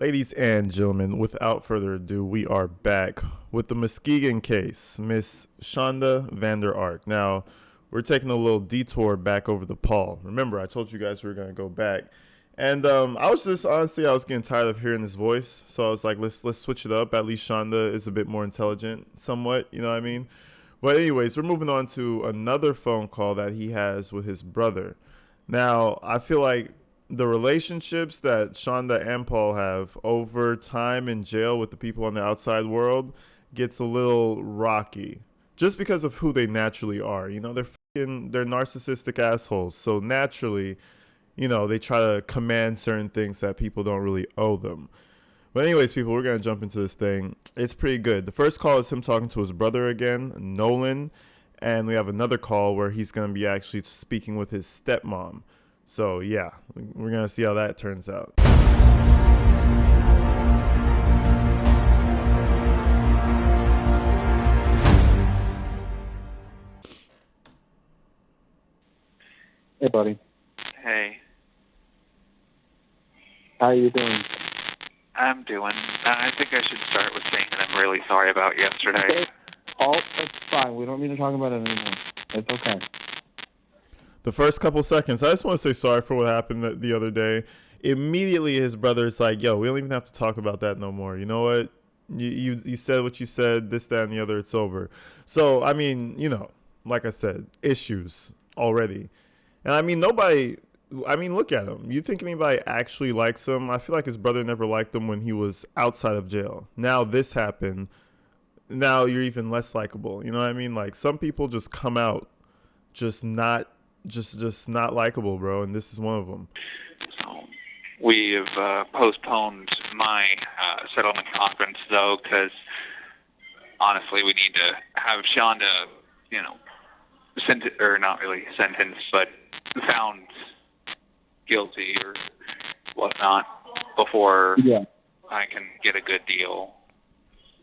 Ladies and gentlemen, without further ado, we are back with the Muskegon case, Miss Shonda Vander Ark. Now, we're taking a little detour back over the Paul. Remember, I told you guys we were going to go back. And I was just, honestly, I was getting tired of hearing this voice. So I was like, let's switch it up. At least Shonda is a bit more intelligent, somewhat, you know what I mean? But anyways, we're moving on to another phone call that he has with his brother. Now, I feel like the relationships that Shonda and Paul have over time in jail with the people on the outside world gets a little rocky just because of who they naturally are. You know, they're narcissistic assholes. So naturally, you know, they try to command certain things that people don't really owe them. But anyways, people, we're going to jump into this thing. It's pretty good. The first call is him talking to his brother again, Nolan. And we have another call where he's going to be actually speaking with his stepmom. So, yeah, we're going to see how that turns out. Hey, buddy. Hey, How you doing? I'm doing. I think I should start with saying that I'm really sorry about yesterday. It's fine. We don't need to talk about it anymore. It's okay. The first couple seconds, I just want to say sorry for what happened the other day. Immediately, his brother's like, yo, we don't even have to talk about that no more. You know what? You said what you said, this, that, and the other, it's over. So, I mean, you know, like I said, issues already. And I mean, look at him. You think anybody actually likes him? I feel like his brother never liked him when he was outside of jail. Now this happened. Now you're even less likable. You know what I mean? Like, some people just come out just not likable, bro. And this is one of them. So we have postponed my settlement conference, though, because honestly, we need to have Shonda, you know, not really sentenced, but found guilty or whatnot before I can get a good deal.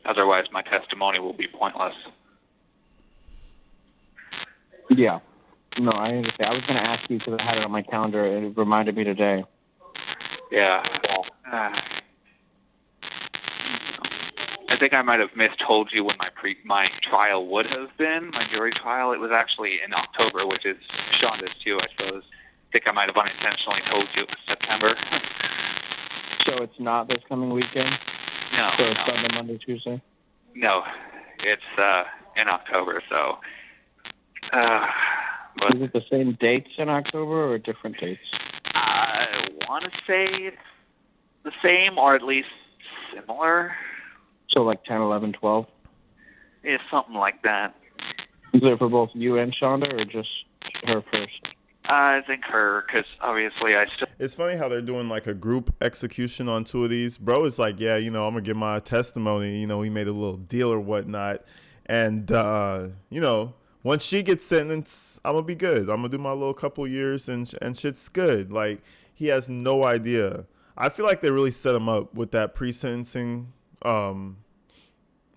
Otherwise, my testimony will be pointless. Yeah. No, I understand. I was going to ask you because I had it on my calendar and it reminded me today. Yeah. I think I might have mistold you when my trial would have been, my jury trial. It was actually in October, which is Shonda's too, I suppose. I think I might have unintentionally told you it was September. So it's not this coming weekend? No. So it's Sunday, Monday, Tuesday? No, it's in October, so... but Is it the same dates in October or different dates? I want to say it's the same or at least similar. So like 10, 11, 12? It's something like that. Is it for both you and Shonda or just her first? I think her, because obviously I still... It's funny how they're doing like a group execution on two of these. Bro is like, yeah, you know, I'm going to give my testimony. You know, we made a little deal or whatnot. And, you know, once she gets sentenced, I'm going to be good. I'm going to do my little couple years and shit's good. Like, he has no idea. I feel like they really set him up with that pre-sentencing, what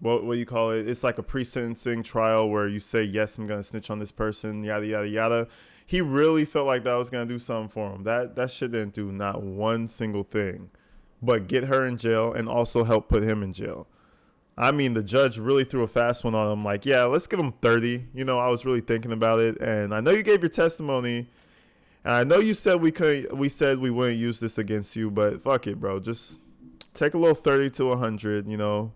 do you call it? It's like a pre-sentencing trial where you say, yes, I'm going to snitch on this person, yada, yada, yada. He really felt like that was going to do something for him. That shit didn't do not one single thing but get her in jail and also help put him in jail. I mean, the judge really threw a fast one on him. Like, yeah, let's give him 30. You know, I was really thinking about it. And I know you gave your testimony. And I know you said we said we wouldn't use this against you. But fuck it, bro. Just take a little 30 to 100, you know.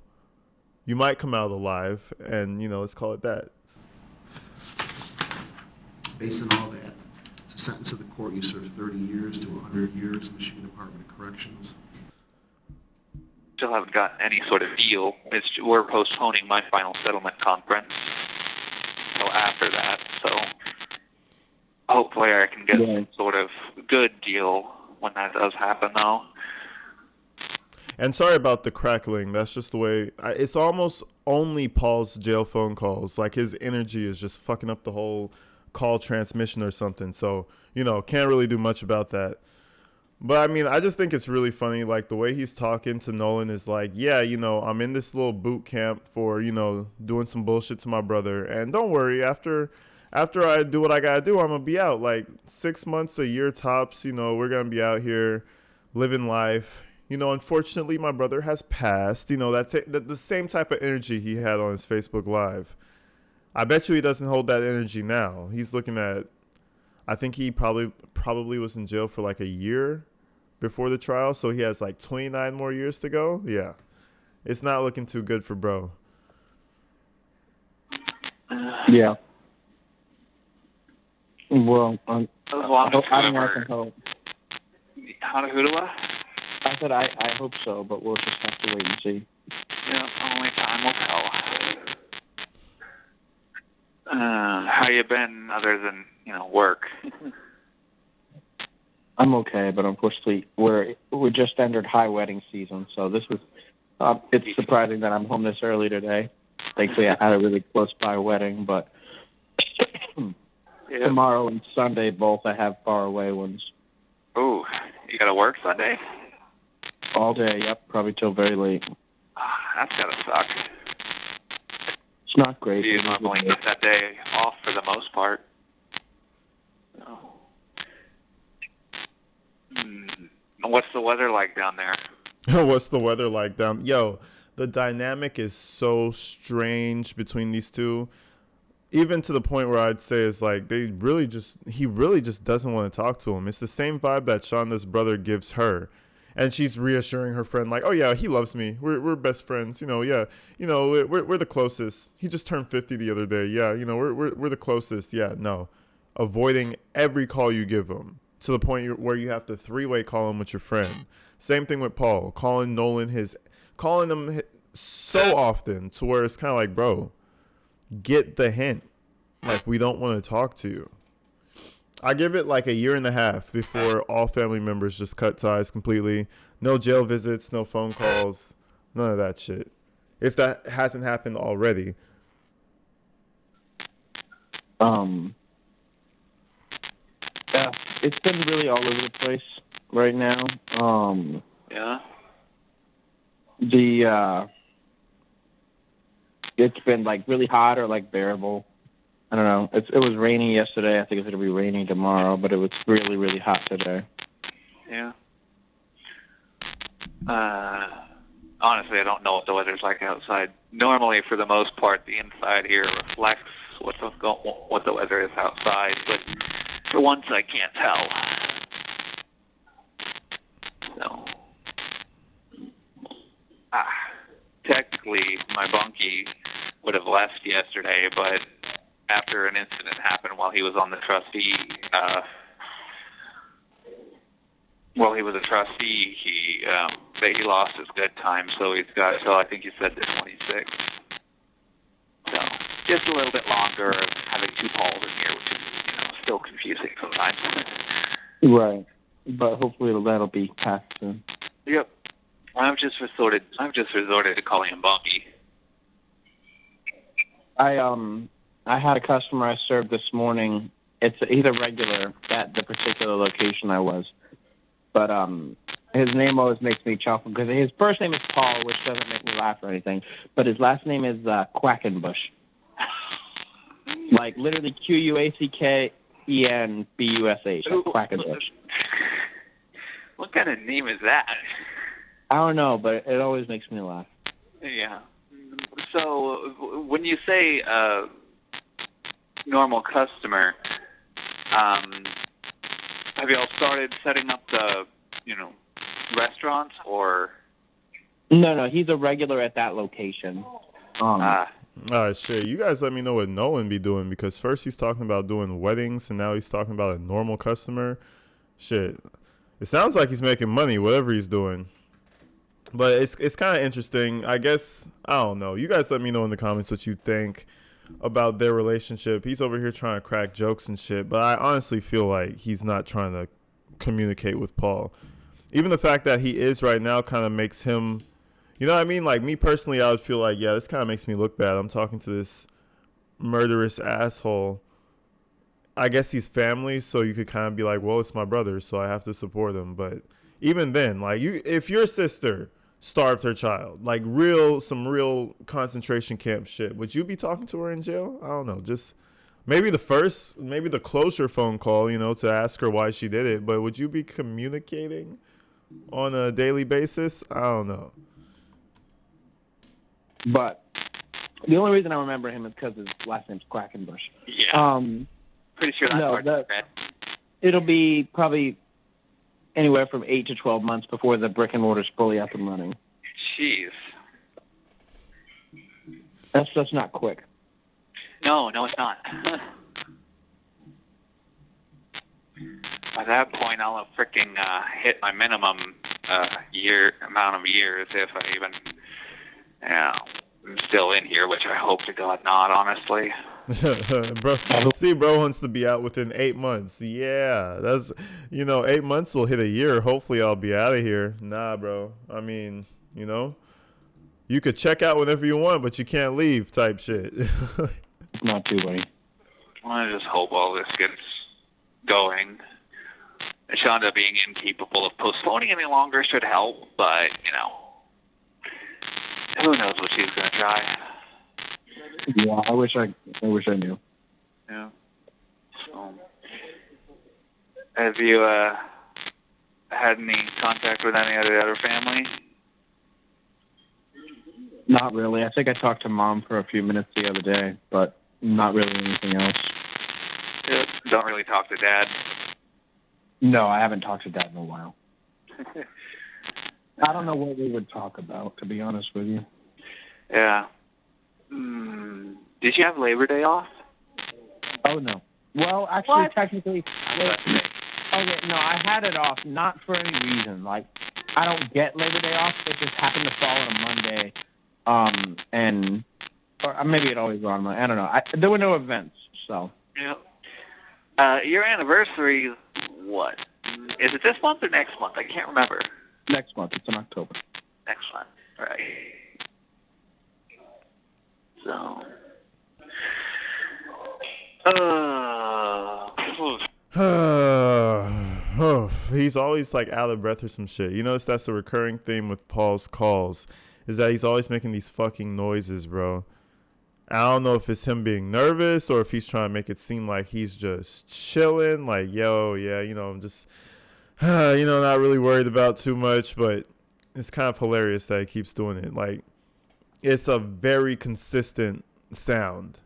You might come out alive. And, you know, let's call it that. Based on all that, it's a sentence of the court. You serve 30 years to 100 years in Michigan Department of Corrections. Still haven't gotten any sort of deal. We're postponing my final settlement conference until after that, so hopefully I can get some sort of good deal when that does happen, though. And sorry about the crackling. That's just the way. It's almost only Paul's jail phone calls. Like, his energy is just fucking up the whole call transmission or something. So, you know, can't really do much about that. But I mean, I just think it's really funny. Like, the way he's talking to Nolan is like, yeah, you know, I'm in this little boot camp for, you know, doing some bullshit to my brother. And don't worry, after I do what I got to do, I'm going to be out. Like, 6 months, a year tops, you know, we're going to be out here living life. Unfortunately, my brother has passed. That's it, the same type of energy he had on his Facebook Live. I bet you he doesn't hold that energy now. He's looking at, I think he probably was in jail for like a year before the trial, so he has like 29 more years to go. Yeah, it's not looking too good for bro. Yeah. Well, As long as I don't know. I whoever can hope. Hanahudala, I said I hope so, but we'll just have to wait and see. only time will tell. How you been other than work? I'm okay, but unfortunately, we just entered high wedding season, so this was. It's surprising that I'm home this early today. Thankfully, I had a really close by wedding, but tomorrow and Sunday both I have far away ones. Ooh, you gotta work Sunday? All day, yep, probably till very late. That's gotta suck. It's not great. Do you normally get that day off for the most part? No. What's the weather like down there? What's the weather like down? Yo, the dynamic is so strange between these two. Even to the point where I'd say it's like he really just doesn't want to talk to him. It's the same vibe that Shonda's brother gives her. And she's reassuring her friend, like, oh, yeah, he loves me. We're best friends. Yeah. We're the closest. He just turned 50 the other day. Yeah, we're the closest. Yeah, no. Avoiding every call you give him to the point where you have to three-way call him with your friend. Same thing with Paul. Calling him so often to where it's kind of like, bro, get the hint. Like, we don't want to talk to you. I give it like a year and a half before all family members just cut ties completely. No jail visits, no phone calls, none of that shit. If that hasn't happened already. Yeah, it's been really all over the place right now. Yeah. It's been like really hot or like bearable. I don't know. It was rainy yesterday. I think it's going to be raining tomorrow, but it was really, really hot today. Yeah. Honestly, I don't know what the weather's like outside. Normally, for the most part, the inside here reflects what the weather is outside, but for once, I can't tell. So, technically, my bunkie would have left yesterday, but after an incident happened while he was on the trustee, he lost his good time, so he's got till I think he said the 26th. So just a little bit longer of having two Pauls in here, which is still confusing sometimes. Right, but hopefully that'll be passed soon. Yep. I've just resorted to calling him Bunky. I had a customer I served this morning. He's a regular at the particular location I was, but his name always makes me chuckle because his first name is Paul, which doesn't make me laugh or anything, but his last name is Quackenbush. Like literally Quackenbush. Quackenbush. What kind of name is that? I don't know, but it always makes me laugh. Yeah. So when you say normal customer, have you all started setting up the, restaurants or? No, he's a regular at that location. Shit, you guys let me know what Nolan be doing, because first he's talking about doing weddings and now he's talking about a normal customer. Shit, it sounds like he's making money, whatever he's doing. But it's kind of interesting. I guess, I don't know. You guys let me know in the comments what you think about their relationship. He's over here trying to crack jokes and shit, but I honestly feel like he's not trying to communicate with Paul. Even the fact that he is right now kind of makes him, you know what I mean? Like, me personally, I would feel like, yeah, this kind of makes me look bad. I'm talking to this murderous asshole. I guess he's family, so you could kind of be like, well, it's my brother, so I have to support him. But even then, like, if your sister starved her child, like some real concentration camp shit, would you be talking to her in jail? I don't know. Just maybe the closure phone call, to ask her why she did it. But would you be communicating on a daily basis. I don't know. But the only reason I remember him is because his last name's Quackenbush. Yeah. Pretty sure that's hard to forget. It'll be probably anywhere from 8 to 12 months before the brick and mortar's fully up and running. Jeez. That's not quick. No, it's not. By that point, I'll have freaking hit my minimum amount of years if I even, I'm still in here, which I hope to God not, honestly. Bro wants to be out within 8 months. Yeah, that's 8 months will hit a year. Hopefully, I'll be out of here. Nah, bro. I mean, you could check out whenever you want, but you can't leave. Type shit. Not too late. I just hope all this gets going. Shonda being incapable of postponing any longer should help, but who knows what she's gonna try. Yeah, I wish I knew. Yeah. So, have you had any contact with any of the other family? Not really. I think I talked to Mom for a few minutes the other day, but not really anything else. Yeah, don't really talk to Dad. No, I haven't talked to Dad in a while. I don't know what we would talk about, to be honest with you. Yeah. Did you have Labor Day off? Oh, no. Well, actually, technically, I had it off, not for any reason. Like, I don't get Labor Day off. It just happened to fall on a Monday. Or maybe it always was on Monday. I don't know. There were no events, so. Yeah. Your anniversary, what? Is it this month or next month? I can't remember. Next month. It's in October. Next month. Right. So. He's always like out of breath or some shit. You notice that's a recurring theme with Paul's calls, is that he's always making these fucking noises, bro. I don't know if it's him being nervous or if he's trying to make it seem like he's just chilling, like, yo, yeah, I'm just, not really worried about too much, but it's kind of hilarious that he keeps doing it. Like, it's a very consistent sound.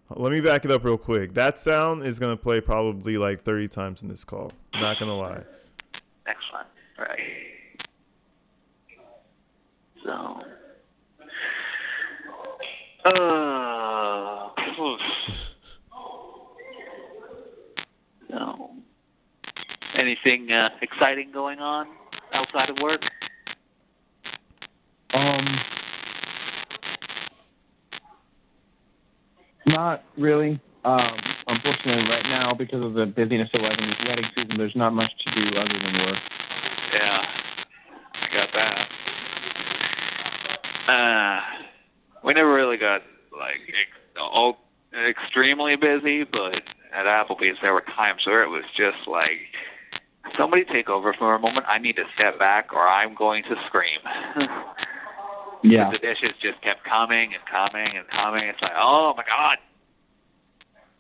Let me back it up real quick. That sound is going to play probably like 30 times in this call. Not going to lie. Excellent. Right. So. No. Anything exciting going on outside of work? Not really. Unfortunately, right now, because of the busyness of wedding season, there's not much to do other than work. Yeah, I got that. We never really got all extremely busy, but at Applebee's there were times where it was just like, somebody take over for a moment. I need to step back, or I'm going to scream. Yeah. The dishes just kept coming and coming and coming. It's like, oh my God.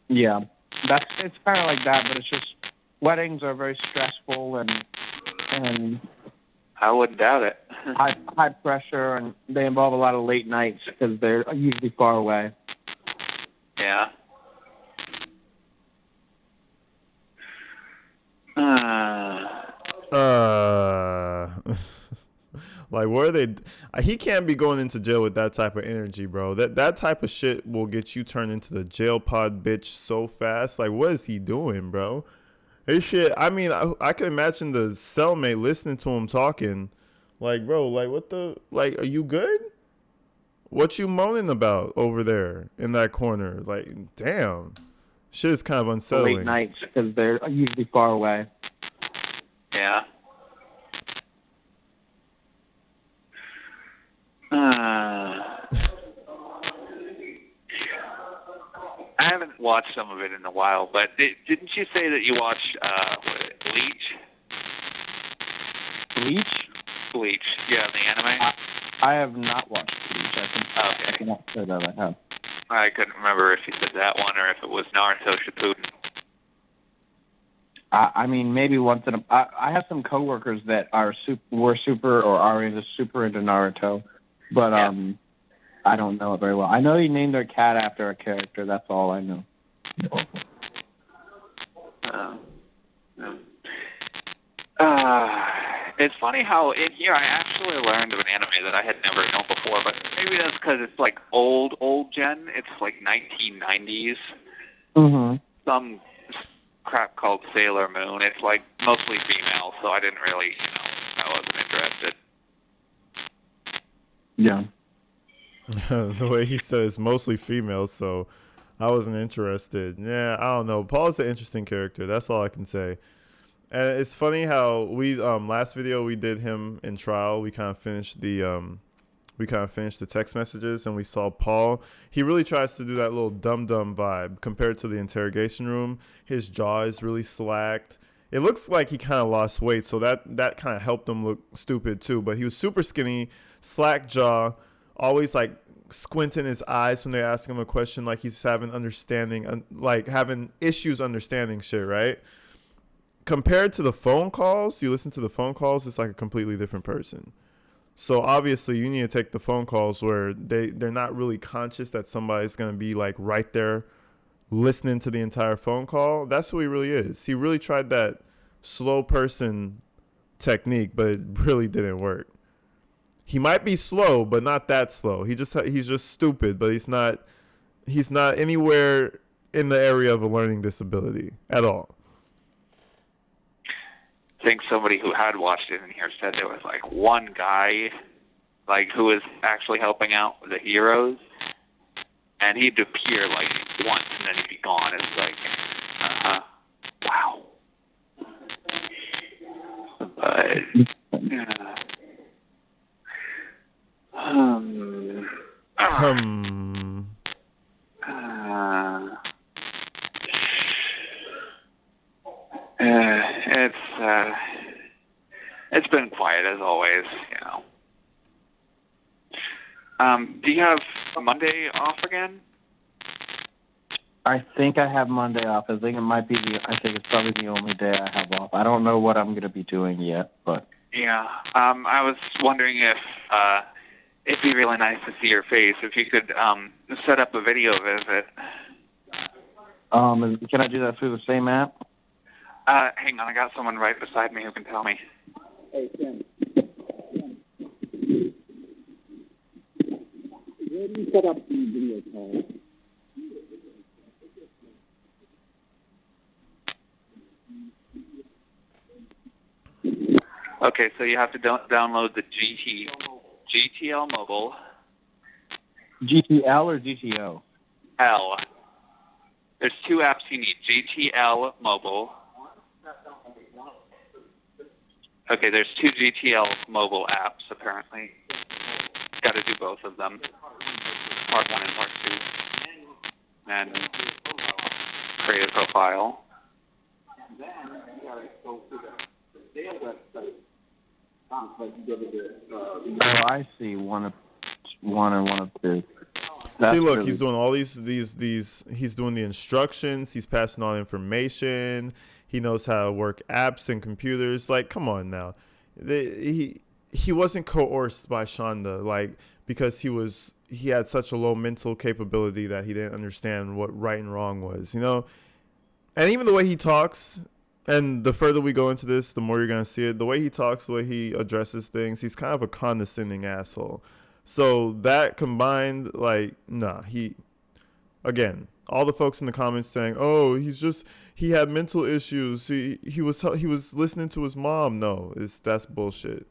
Yeah, it's kind of like that, but it's just weddings are very stressful and I wouldn't doubt it. high pressure, and they involve a lot of late nights because they're usually far away. Yeah. Like, where are they? He can't be going into jail with that type of energy, bro. That type of shit will get you turned into the jail pod bitch so fast. Like, what is he doing, bro? Hey, shit. I mean, I can imagine the cellmate listening to him talking. Like, bro, like, what the? Like, are you good? What you moaning about over there in that corner? Like, damn. Shit is kind of unsettling. Late nights because they're usually far away. Yeah. I haven't watched some of it in a while, but didn't you say that you watched Bleach? Bleach? Bleach, yeah, the anime? I have not watched Bleach. I cannot say that I have. I couldn't remember if you said that one or if it was Naruto Shippuden. I mean, maybe once in a. I have some coworkers that were super or are super into Naruto, but I don't know it very well. I know he named their cat after a character. That's all I know. It's funny how in here I actually learned of an anime that I had never known before, but maybe that's because it's like old gen. It's like 1990s. Mm-hmm. Some crap called Sailor Moon. It's like mostly female, so I didn't really, I wasn't interested. Yeah. The way he said it's mostly female, so I wasn't interested. Yeah, I don't know. Paul's an interesting character. That's all I can say. And it's funny how we last video we did him in trial. We kind of finished the text messages, and we saw Paul. He really tries to do that little dumb vibe compared to the interrogation room. His jaw is really slacked. It looks like he kind of lost weight, so that kind of helped him look stupid too. But he was super skinny, slack jaw, always like squinting his eyes when they ask him a question, like he's having issues understanding shit, right? Compared to the phone calls, you listen to the phone calls, it's like a completely different person. So obviously you need to take the phone calls where they're not really conscious that somebody's going to be like right there listening to the entire phone call. That's who he really is. He really tried that slow person technique, but it really didn't work. He might be slow, but not that slow. He's just stupid, but he's not anywhere in the area of a learning disability at all. I think somebody who had watched it in here said there was like one guy like who was actually helping out the heroes, and he'd appear like once and then he'd be gone. It's like, wow. But it's been quiet as always, Do you have Monday off again? I think I have Monday off. I think it's probably the only day I have off. I don't know what I'm going to be doing yet, but yeah. I was wondering if it'd be really nice to see your face if you could set up a video visit. Can I do that through the same app? Hang on, I got someone right beside me who can tell me. Hey, Tim. Where do you set up the video call? Okay, so you have to download the GTL mobile. GTL or GTO? L. There's two apps you need. GTL mobile. Okay, there's two GTL mobile apps, apparently. Got to do both of them. Part 1 and Part 2. And create a profile. Oh, I see. One and one of two. See, look, he's doing all these. He's doing the instructions. He's passing on information. He knows how to work apps and computers. Like, come on now. He wasn't coerced by Shonda, like, because he had such a low mental capability that he didn't understand what right and wrong was, And even the way he talks, and the further we go into this, the more you're gonna see it. The way he talks, the way he addresses things, he's kind of a condescending asshole. So that combined, like, again, all the folks in the comments saying, "Oh, he had mental issues. He was listening to his mom." No, that's bullshit.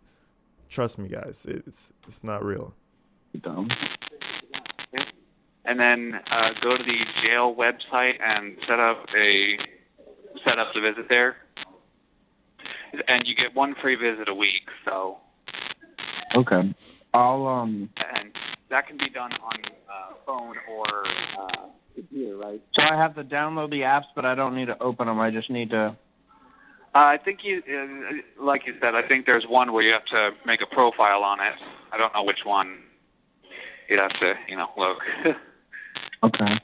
Trust me, guys. It's not real. Dumb. And then go to the jail website and set up the visit there. And you get one free visit a week. So. Okay. And that can be done on phone or computer, right? So I have to download the apps, but I don't need to open them. I just need to. I think like you said, I think there's one where you have to make a profile on it. I don't know which one. You'd have to, look. Okay.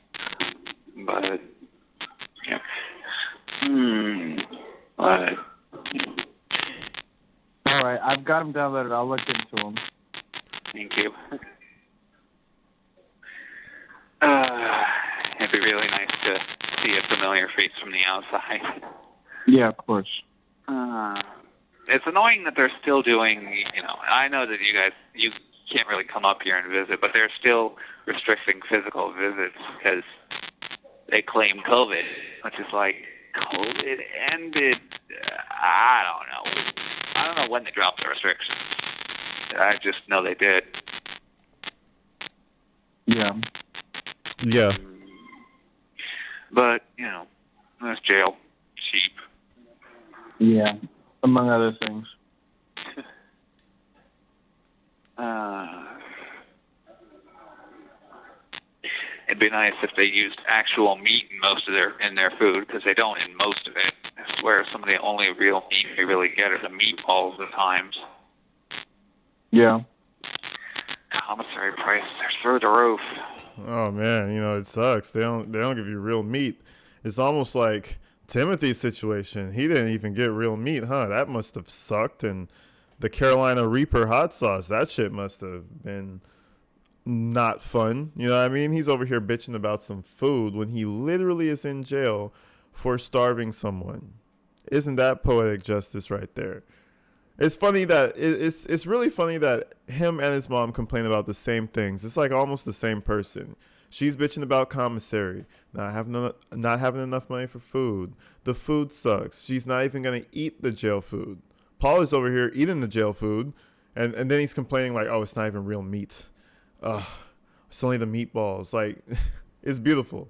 But yeah. But, All right, I've got them downloaded. I'll look into them. thank you. It'd be really nice to see a familiar face from the outside. Yeah, of course. It's annoying that they're still doing, I know that you can't really come up here and visit, but they're still restricting physical visits because they claim COVID, which is like, COVID ended, I don't know when they dropped the restrictions. I just know they did. Yeah. Yeah. But, that's jail. Cheap. Yeah, among other things. It'd be nice if they used actual meat in their food, because they don't in most of it. I swear some of the only real meat we really get are the meatballs at times. Yeah. Commissary prices are through the roof. Oh man, it sucks. They don't give you real meat. It's almost like Timothy's situation. He didn't even get real meat, huh? That must have sucked. And the Carolina Reaper hot sauce, that shit must have been not fun. You know what I mean? He's over here bitching about some food when he literally is in jail for starving someone. Isn't that poetic justice right there? It's funny that it's really funny that him and his mom complain about the same things. It's like almost the same person. She's bitching about commissary, not having enough money for food. The food sucks. She's not even gonna eat the jail food. Paul is over here eating the jail food, and then he's complaining like, oh, it's not even real meat. It's only the meatballs. Like, it's beautiful.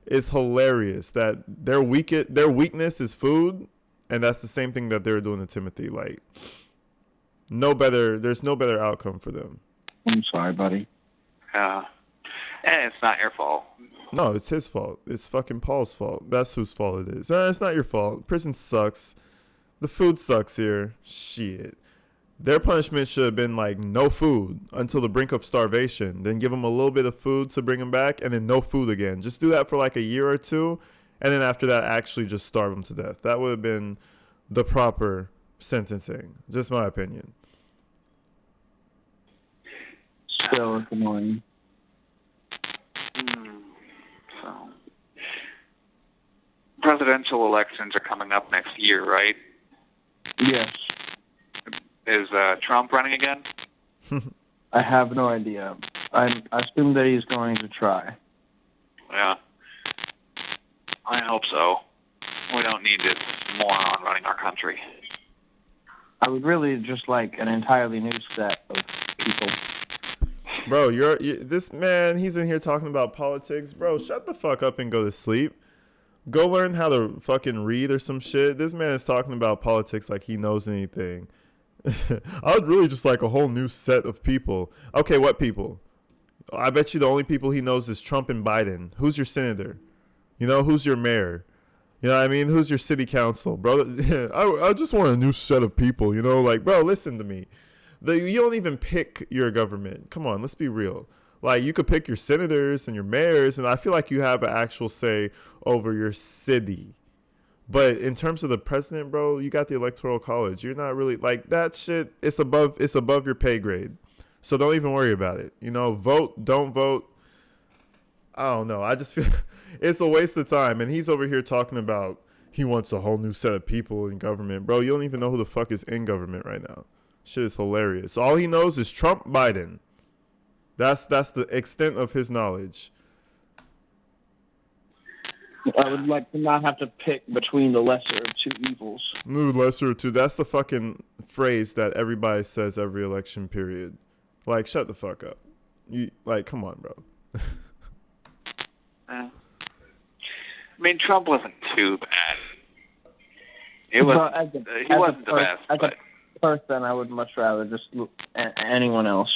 It's hilarious that their weakness is food. And that's the same thing that they were doing to Timothy. Like, there's no better outcome for them. I'm sorry, buddy. And it's not your fault. No, it's his fault. It's fucking Paul's fault. That's whose fault it is. It's not your fault. Prison sucks. The food sucks here. Shit. Their punishment should have been like no food until the brink of starvation. Then give them a little bit of food to bring them back, and then no food again. Just do that for like a year or two. And then after that, actually just starve them to death. That would have been the proper sentencing. Just my opinion. Still, it's annoying. So, presidential elections are coming up next year, right? Yes. Is Trump running again? I have no idea. I assume that he's going to try. Yeah. I hope so. We don't need this moron running our country. I would really just like an entirely new set of people. Bro, this man, he's in here talking about politics. Bro, shut the fuck up and go to sleep. Go learn how to fucking read or some shit. This man is talking about politics like he knows anything. I would really just like a whole new set of people. Okay, what people? I bet you the only people he knows is Trump and Biden. Who's your senator? Who's your mayor? You know what I mean? Who's your city council? Bro, I just want a new set of people, Like, bro, listen to me. You don't even pick your government. Come on, let's be real. Like, you could pick your senators and your mayors, and I feel like you have an actual say over your city. But in terms of the president, bro, you got the electoral college. You're not really, like, that shit, it's above your pay grade. So don't even worry about it. Vote, don't vote. I don't know. I just feel it's a waste of time. And he's over here talking about he wants a whole new set of people in government. Bro, you don't even know who the fuck is in government right now. Shit is hilarious. All he knows is Trump, Biden. That's the extent of his knowledge. I would like to not have to pick between the lesser of two evils. No, lesser of two. That's the fucking phrase that everybody says every election period. Like, shut the fuck up. Come on, bro. I mean, Trump wasn't too bad. He wasn't the best. As a person, I would much rather just look at anyone else.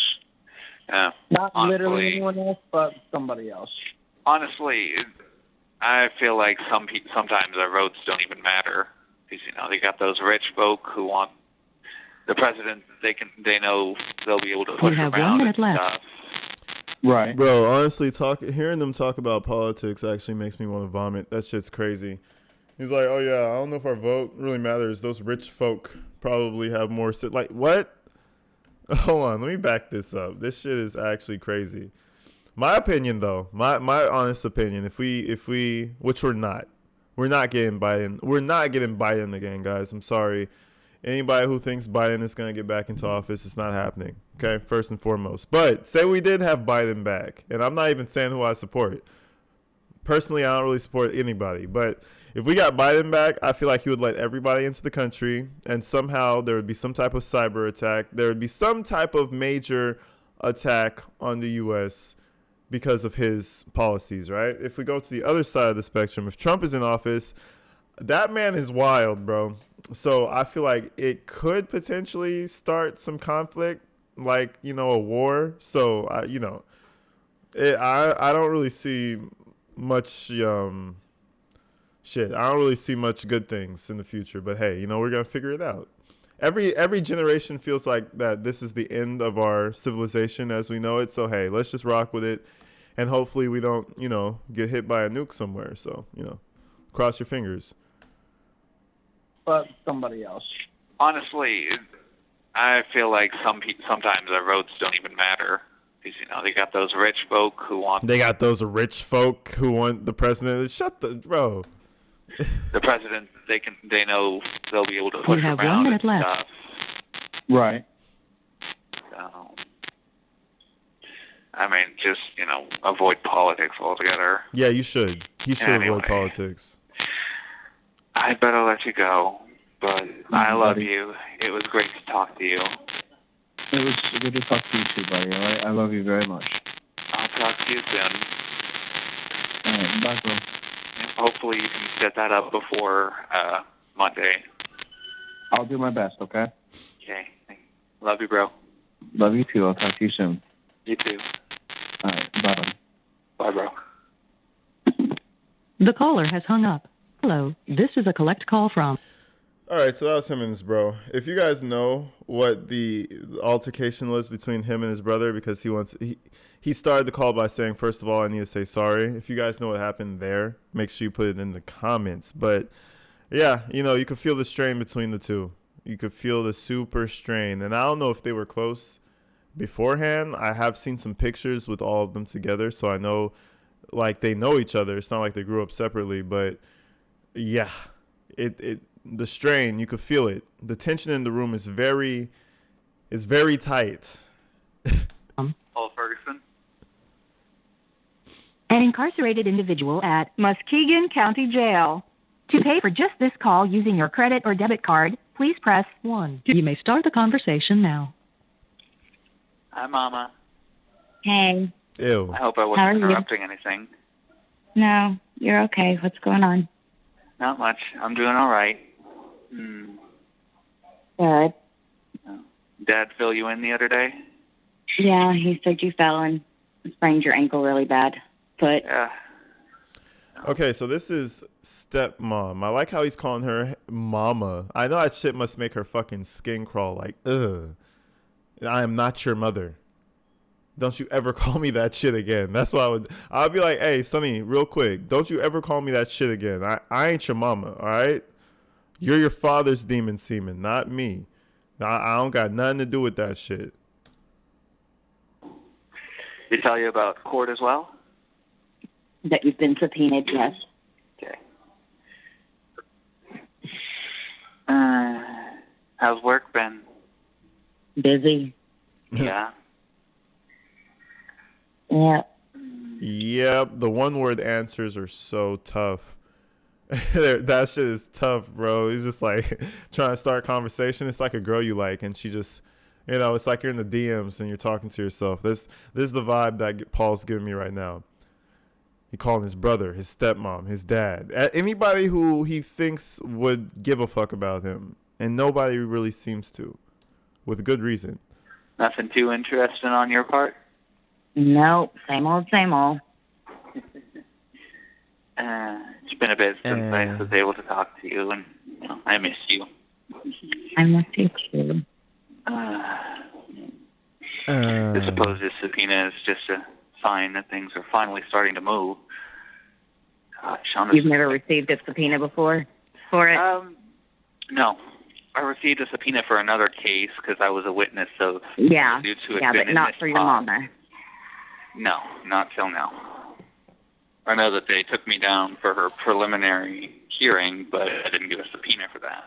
Yeah. Not literally anyone else, but somebody else. Honestly, I feel like sometimes our votes don't even matter because they got those rich folk who want the president. They know they'll be able to push around 1 minute left. Stuff. Right. Bro, honestly, hearing them talk about politics actually makes me want to vomit. That shit's crazy. He's like, oh yeah, I don't know if our vote really matters. Those rich folk probably have more. Like what? Hold on, let me back this up. This shit is actually crazy. My opinion, though, my honest opinion, if we, which we're not getting Biden. We're not getting Biden again, guys. I'm sorry. Anybody who thinks Biden is going to get back into office, it's not happening. Okay, first and foremost. But say we did have Biden back, and I'm not even saying who I support. Personally, I don't really support anybody, but if we got Biden back, I feel like he would let everybody into the country, and somehow there would be some type of cyber attack. There would be some type of major attack on the U.S. because of his policies, right? If we go to the other side of the spectrum, if Trump is in office, that man is wild, bro. So I feel like it could potentially start some conflict, like, a war. So, I don't really see much shit. I don't really see much good things in the future, but hey, we're gonna figure it out. Every generation feels like that this is the end of our civilization as we know it. So hey, let's just rock with it, and hopefully we don't get hit by a nuke somewhere. So cross your fingers. But somebody else. Honestly, I feel like sometimes our votes don't even matter. Because, they got those rich folk who want... They got those rich folk who want the president. Bro. The president, they know they'll be able to push You have around 1 minute and left. stuff. Right. So, just, avoid politics altogether. Yeah, you should. He should avoid politics. I better let you go, but I love you. It was great to talk to you. It was good to talk to you too, buddy. All right? I love you very much. I'll talk to you soon. All right, bye, bro. Hopefully you can set that up before Monday. I'll do my best, okay? Okay. Love you, bro. Love you too. I'll talk to you soon. You too. All right, bye. Bye, bro. The caller has hung up. Hello, this is a collect call from... All right, so that was him and his bro. If you guys know what the altercation was between him and his brother, because he started the call by saying, first of all, I need to say sorry. If you guys know what happened there, make sure you put it in the comments. But yeah, you could feel the strain between the two. You could feel the super strain. And I don't know if they were close beforehand. I have seen some pictures with all of them together, so I know like they know each other. It's not like they grew up separately, but yeah, the strain, you could feel it. The tension in the room is very tight. Paul Ferguson. An incarcerated individual at Muskegon County Jail. To pay for just this call using your credit or debit card, please press 1. You may start the conversation now. Hi, Mama. Hey. Ew. I hope I How are wasn't you? interrupting anything. No, you're okay. What's going on? Not much. I'm doing all right. Good. Dad fill you in the other day? Yeah, he said you fell and sprained your ankle really bad. But Yeah. Okay, so this is Stepmom. I like how he's calling her mama. I know that shit must make her fucking skin crawl. Like, ugh. I am not your mother. Don't you ever call me that shit again. That's what I'd be like, hey, Sonny, real quick, don't you ever call me that shit again. I ain't your mama, all right? You're your father's demon semen, not me. I don't got nothing to do with that shit. Did he tell you about court as well? that you've been subpoenaed, yes. Okay. How's work been? Busy. Yeah. Yeah. Yep, the one-word answers are so tough. That shit is tough, bro. He's just like trying to start a conversation. It's like a girl you like, and she just, it's like you're in the DMs and you're talking to yourself. This is the vibe that Paul's giving me right now. He calling his brother, his stepmom, his dad, anybody who he thinks would give a fuck about him, and nobody really seems to, with good reason. Nothing too interesting on your part? No, same old, same old. It's been a bit since I was able to talk to you, and I miss you. I miss you too. I suppose this subpoena is just a sign that things are finally starting to move. Shonda's... You've never received a subpoena before for it? No. I received a subpoena for another case because I was a witness of Yeah, dudes who had yeah, been but in not this for your pod. mama. No, not till now. I know that they took me down for her preliminary hearing, but I didn't get a subpoena for that.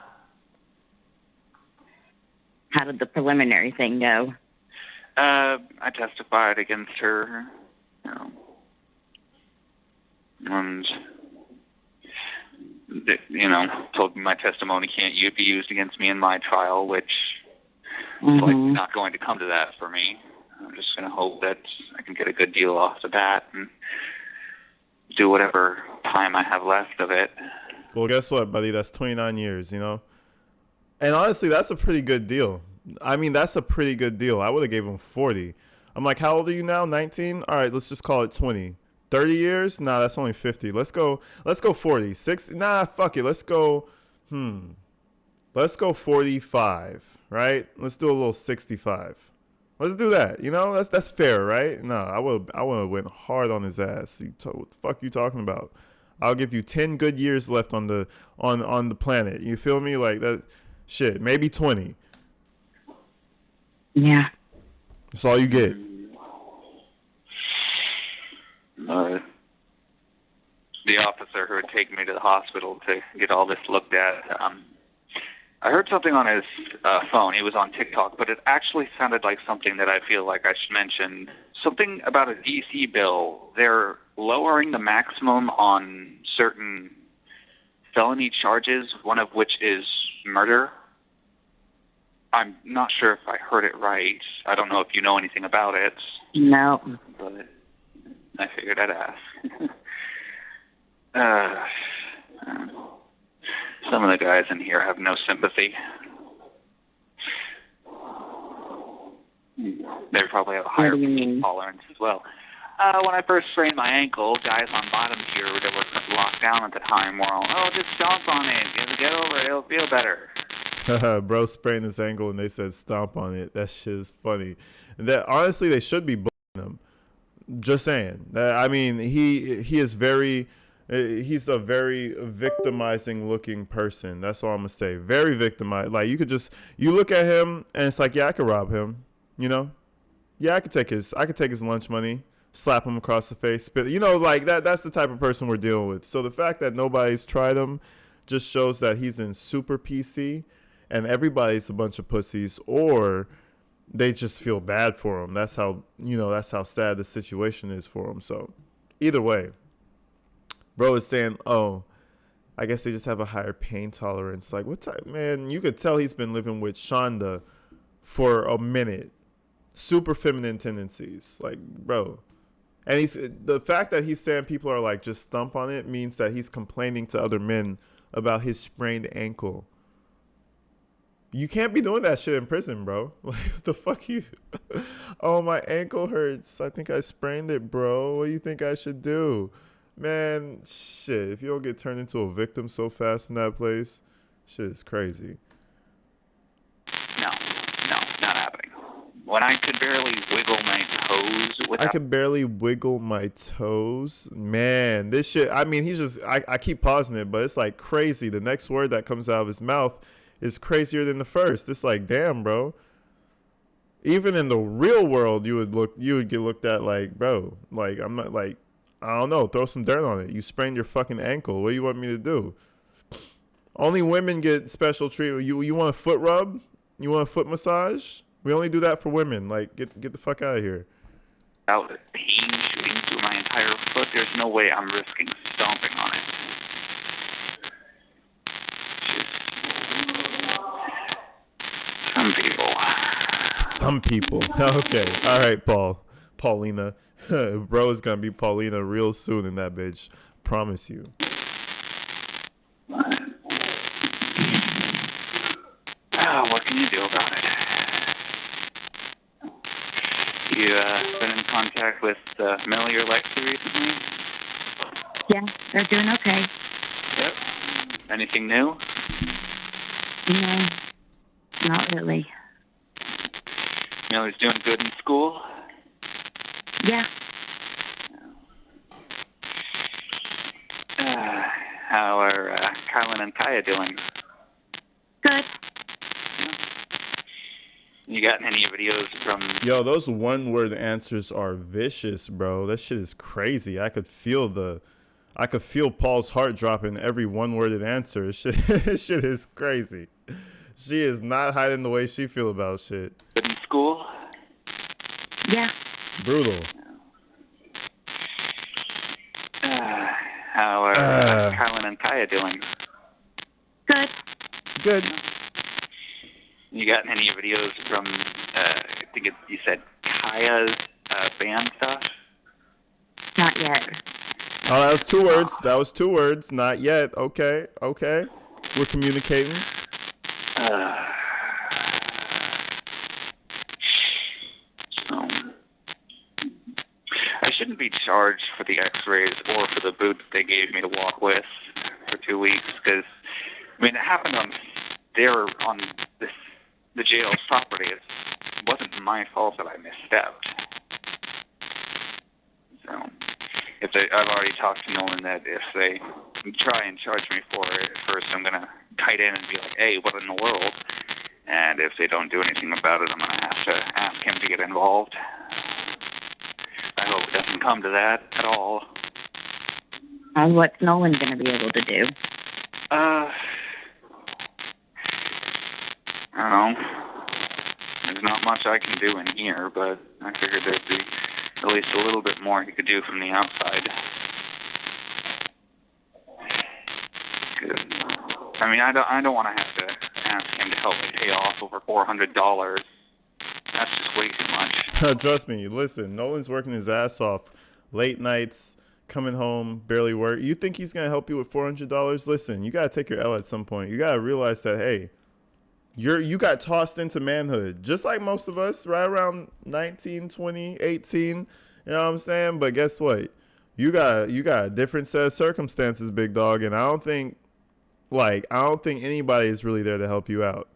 How did the preliminary thing go? I testified against her, and told me my testimony can't be used against me in my trial, which is not going to come to that for me. I'm just going to hope that I can get a good deal off the bat and do whatever time I have left of it. Well, guess what, buddy? That's 29 years, And honestly, that's a pretty good deal. I mean, that's a pretty good deal. I would have gave him 40. I'm like, how old are you now? 19? All right, let's just call it 20. 30 years? Nah, that's only 50. Let's go 40. 60? Nah, fuck it. Let's go 45, right? Let's do a little 65. Let's do that. That's fair, right? No, I would have went hard on his ass. What the fuck you talking about? I'll give you 10 good years left on the planet. You feel me? Like that shit, maybe 20. Yeah. That's all you get. The officer who had taken me to the hospital to get all this looked at, I heard something on his phone. He was on TikTok, but it actually sounded like something that I feel like I should mention. Something about a D.C. bill. They're lowering the maximum on certain felony charges, one of which is murder. I'm not sure if I heard it right. I don't know if you know anything about it. No. But I figured I'd ask. Some of the guys in here have no sympathy. They probably have a higher pain tolerance as well. When I first sprained my ankle, guys on bottom tier that were locked down at the time were all, just stomp on it. Get over it. It'll feel better. Bro sprained his ankle and they said stomp on it. That shit is funny. That honestly, they should be bullying him. Just saying. I mean, he is very... He's a very victimizing looking person. That's all I'm gonna say. Very victimized. Like you look at him and it's like, yeah, I could rob him. Yeah, I could take his lunch money, slap him across the face, spit. Like that's the type of person we're dealing with. So the fact that nobody's tried him just shows that he's in super PC and everybody's a bunch of pussies, or they just feel bad for him. That's how sad the situation is for him. So either way. Bro is saying, I guess they just have a higher pain tolerance. Like, what type? Man, you could tell he's been living with Shonda for a minute. Super feminine tendencies. Like, bro. And the fact that he's saying people are like, just stomp on it means that he's complaining to other men about his sprained ankle. You can't be doing that shit in prison, bro. Like, what the fuck you? Oh, my ankle hurts. I think I sprained it, bro. What do you think I should do? Man, shit, if you don't get turned into a victim so fast in that place, shit is crazy. No, not happening. When I could barely wiggle my toes without... I could barely wiggle my toes? Man, this shit, I mean, I keep pausing it, but it's like crazy. The next word that comes out of his mouth is crazier than the first. It's like, damn, bro. Even in the real world, you would get looked at like, bro, like, I'm not like, I don't know, throw some dirt on it. You sprained your fucking ankle. What do you want me to do? Only women get special treatment. You want a foot rub? You want a foot massage? We only do that for women. Like, get the fuck out of here. Without pain shooting through my entire foot, there's no way I'm risking stomping on it. Some people. Okay. All right, Paulina. Bro is gonna be Paulina real soon in that bitch. Promise you. What can you do about it? You been in contact with Millie or Lexi recently? Yeah, they're doing okay. Yep. Anything new? No, not really. Millie's doing good in school? Yeah. Kylan and Kaya doing? Good. You got any videos from... Yo, those one-word answers are vicious, bro. That shit is crazy. I could feel Paul's heart dropping every one-worded answer. Shit is crazy. She is not hiding the way she feel about shit. Good in school? Yeah. Brutal. How are Kylan and Kaya doing? Good. Good. You got any videos from, I think you said Kaya's band stuff? Not yet. Oh, that was 2 words. That was 2 words. Not yet. Okay. We're communicating. I shouldn't be charged for the x-rays or for the boot that they gave me to walk with for 2 weeks, because, I mean, it happened on the jail's property. It wasn't my fault that I misstepped. So, I've already talked to Nolan that if they try and charge me for it, first I'm going to kite in and be like, hey, what in the world? And if they don't do anything about it, I'm going to have to ask him to get involved. I hope it doesn't come to that at all. What's Nolan going to be able to do? I don't know. There's not much I can do in here, but I figured there'd be at least a little bit more he could do from the outside. I mean, I don't want to have to ask him to help me pay off over $400. That's just way too much. Trust me. Listen, Nolan's working his ass off. Late nights, coming home, barely work. You think he's going to help you with $400? Listen, you got to take your L at some point. You got to realize that, hey, you got tossed into manhood, just like most of us, right around 19, 20, 18. You know what I'm saying? But guess what? You got a different set of circumstances, big dog, and I don't think anybody is really there to help you out.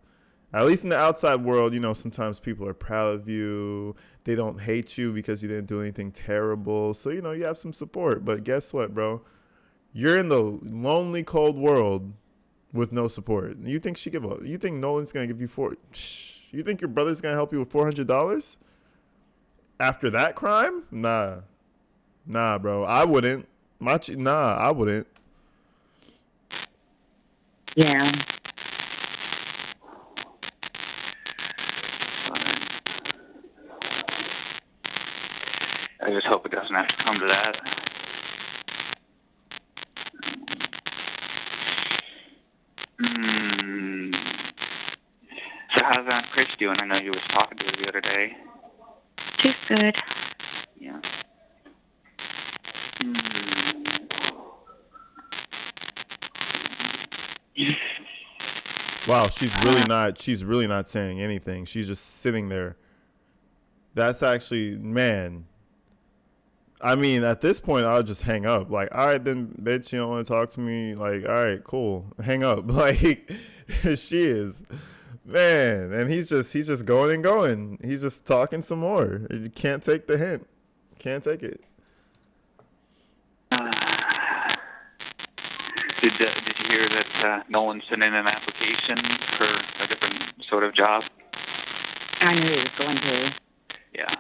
At least in the outside world, you know, sometimes people are proud of you. They don't hate you because you didn't do anything terrible. So, you know, you have some support. But guess what, bro? You're in the lonely, cold world with no support. You think you think Nolan's going to give you you think your brother's going to help you with $400? After that crime? Nah, bro. I wouldn't. I wouldn't. Yeah. I just hope it doesn't have to come to that. So how's Aunt Chris doing? I know you was talking to her the other day. She's good. Yeah. Wow, she's really not saying anything. She's just sitting there. That's actually, man. I mean, at this point, I'll just hang up. Like, all right, then, bitch, you don't want to talk to me. Like, all right, cool. Hang up. Like, she is. Man, and he's just going and going. He's just talking some more. You can't take the hint. Can't take it. Did you hear that Nolan sent in an application for a different sort of job? I knew he was going to. Yeah,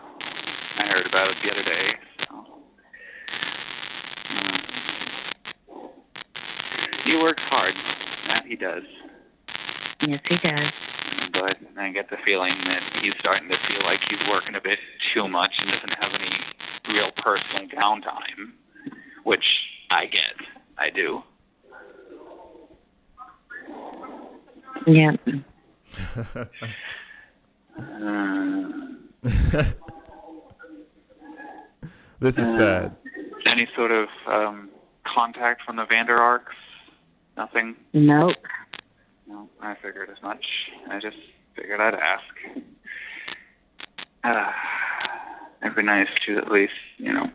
I heard about it the other day. So. He works hard. That he does. Yes, he does. But I get the feeling that he's starting to feel like he's working a bit too much and doesn't have any real personal downtime, which I get. I do. Yeah. This is sad. Any sort of contact from the Vander Arks? Nothing? Nope. No, I figured as much. I just figured I'd ask. It'd be nice to at least, you know,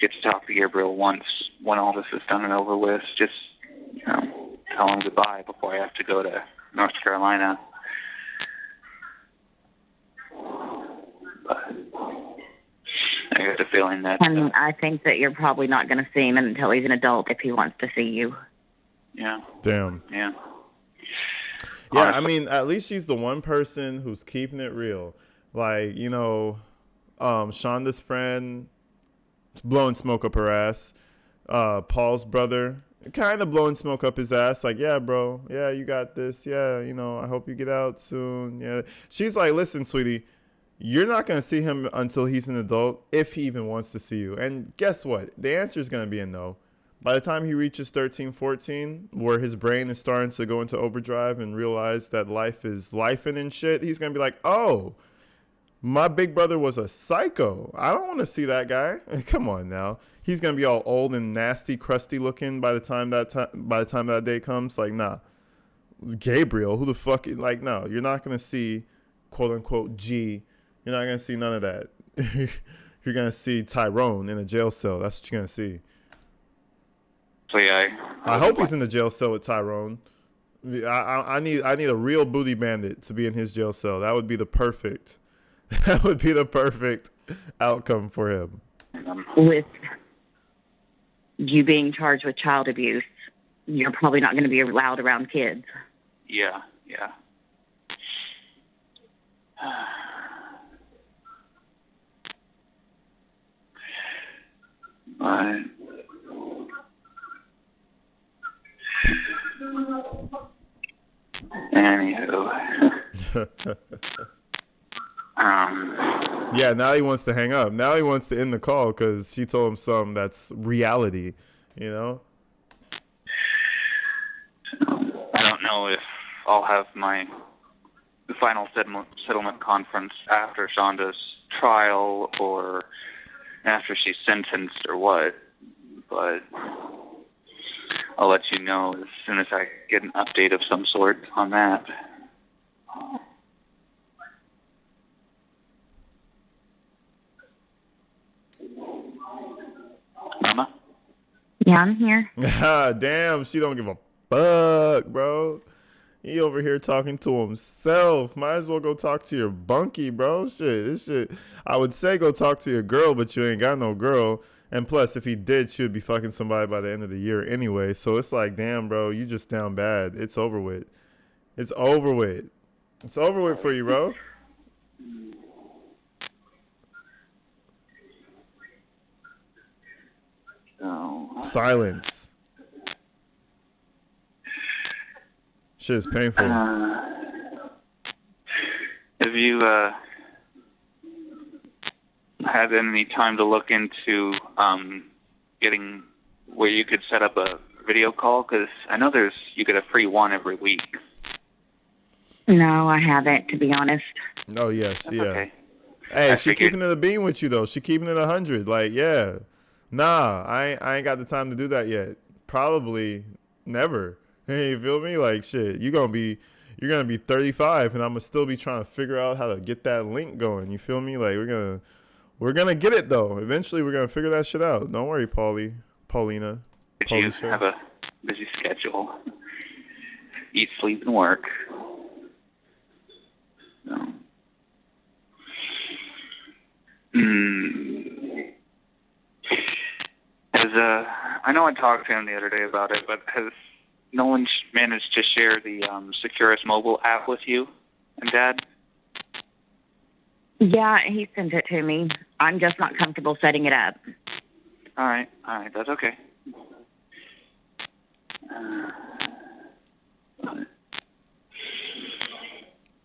get to talk to Gabriel once when all this is done and over with. Just, you know, tell him goodbye before I have to go to North Carolina. But I get the feeling that... I mean, I think that you're probably not going to see him until he's an adult if he wants to see you. Yeah. Damn. Yeah. Yeah, Honestly. I mean, at least she's the one person who's keeping it real. Like, Shonda's friend blowing smoke up her ass. Paul's brother kind of blowing smoke up his ass. Like, yeah, bro. Yeah, you got this. Yeah, I hope you get out soon. Yeah. She's like, listen, sweetie, you're not going to see him until he's an adult, if he even wants to see you. And guess what? The answer is going to be a no. By the time he reaches 13, 14, where his brain is starting to go into overdrive and realize that life is lifing and shit, he's going to be like, oh, my big brother was a psycho. I don't want to see that guy. Come on now. He's going to be all old and nasty, crusty looking by the time that day comes. Like, nah. Gabriel, who the fuck? Like, no, you're not going to see, quote unquote, G. You're not going to see none of that. You're going to see Tyrone in a jail cell. That's what you're going to see. So yeah, I hope he's in the jail cell with Tyrone. I need a real booty bandit to be in his jail cell. That would be the perfect outcome for him. With you being charged with child abuse, you're probably not going to be allowed around kids. Yeah. But anywho, Yeah, now he wants to hang up. Now he wants to end the call because she told him something that's reality, I don't know if I'll have my final settlement conference after Shonda's trial or after she's sentenced or what, but I'll let you know as soon as I get an update of some sort on that. Mama? Yeah, I'm here. Damn, she don't give a fuck, bro. He over here talking to himself. Might as well go talk to your bunkie, bro. This shit. I would say go talk to your girl, but you ain't got no girl. And plus, if he did, she would be fucking somebody by the end of the year anyway. So it's like, damn, bro, you just down bad. It's over with. It's over with. It's over with for you, bro. Oh. Silence. Shit is painful. Have you had any time to look into getting where you could set up a video call? Because I know you get a free one every week. No, I haven't, to be honest. Oh, yes, That's yeah. okay. Hey, I she figured. keeping it a bean with you, though. She keeping it 100. Like, yeah. Nah, I ain't got the time to do that yet. Probably never. Hey, you feel me? Like, shit, you're gonna be 35, and I'm gonna still be trying to figure out how to get that link going. You feel me? Like, we're gonna get it though. Eventually, we're gonna figure that shit out. Don't worry, Paulina. Did you have a busy schedule? Eat, sleep, and work. So. I know I talked to him the other day about it, but has no one managed to share the Securus mobile app with you and Dad? Yeah, he sent it to me. I'm just not comfortable setting it up. All right, that's okay.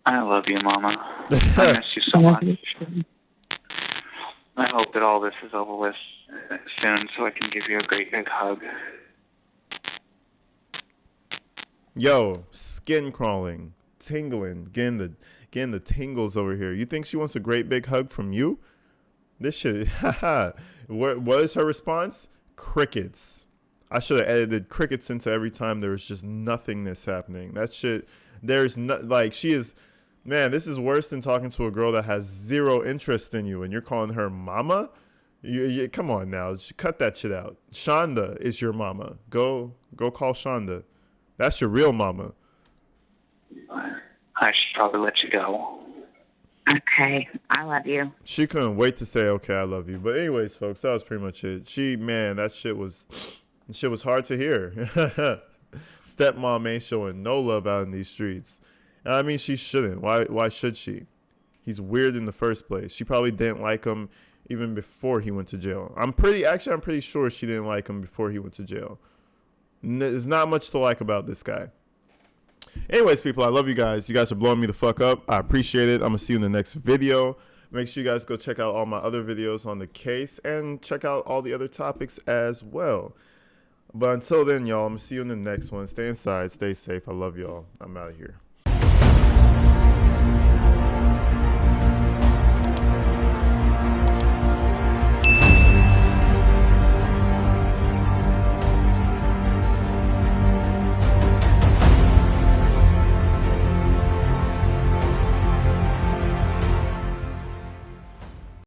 I love you, Mama. I miss you so much. I hope that all this is over with soon so I can give you a great big hug. Yo, skin crawling, tingling, getting the tingles over here. You think she wants a great big hug from you? This shit, what is her response? Crickets. I should have edited crickets into every time there was just nothingness happening. That shit, there's not, like, she is, man, this is worse than talking to a girl that has zero interest in you and you're calling her mama? You come on now, cut that shit out. Shonda is your mama. Go call Shonda. That's your real mama. I should probably let you go. Okay, I love you. She couldn't wait to say, okay, I love you. But anyways, folks, that was pretty much it. That shit was hard to hear. Stepmom ain't showing no love out in these streets. And I mean, she shouldn't. Why should she? He's weird in the first place. She probably didn't like him even before he went to jail. I'm pretty sure she didn't like him before he went to jail. There's not much to like about this guy. Anyways, people, I love you guys. You guys are blowing me the fuck up. I appreciate it. I'm going to see you in the next video. Make sure you guys go check out all my other videos on the case and check out all the other topics as well. But until then, y'all, I'm going to see you in the next one. Stay inside. Stay safe. I love y'all. I'm out of here.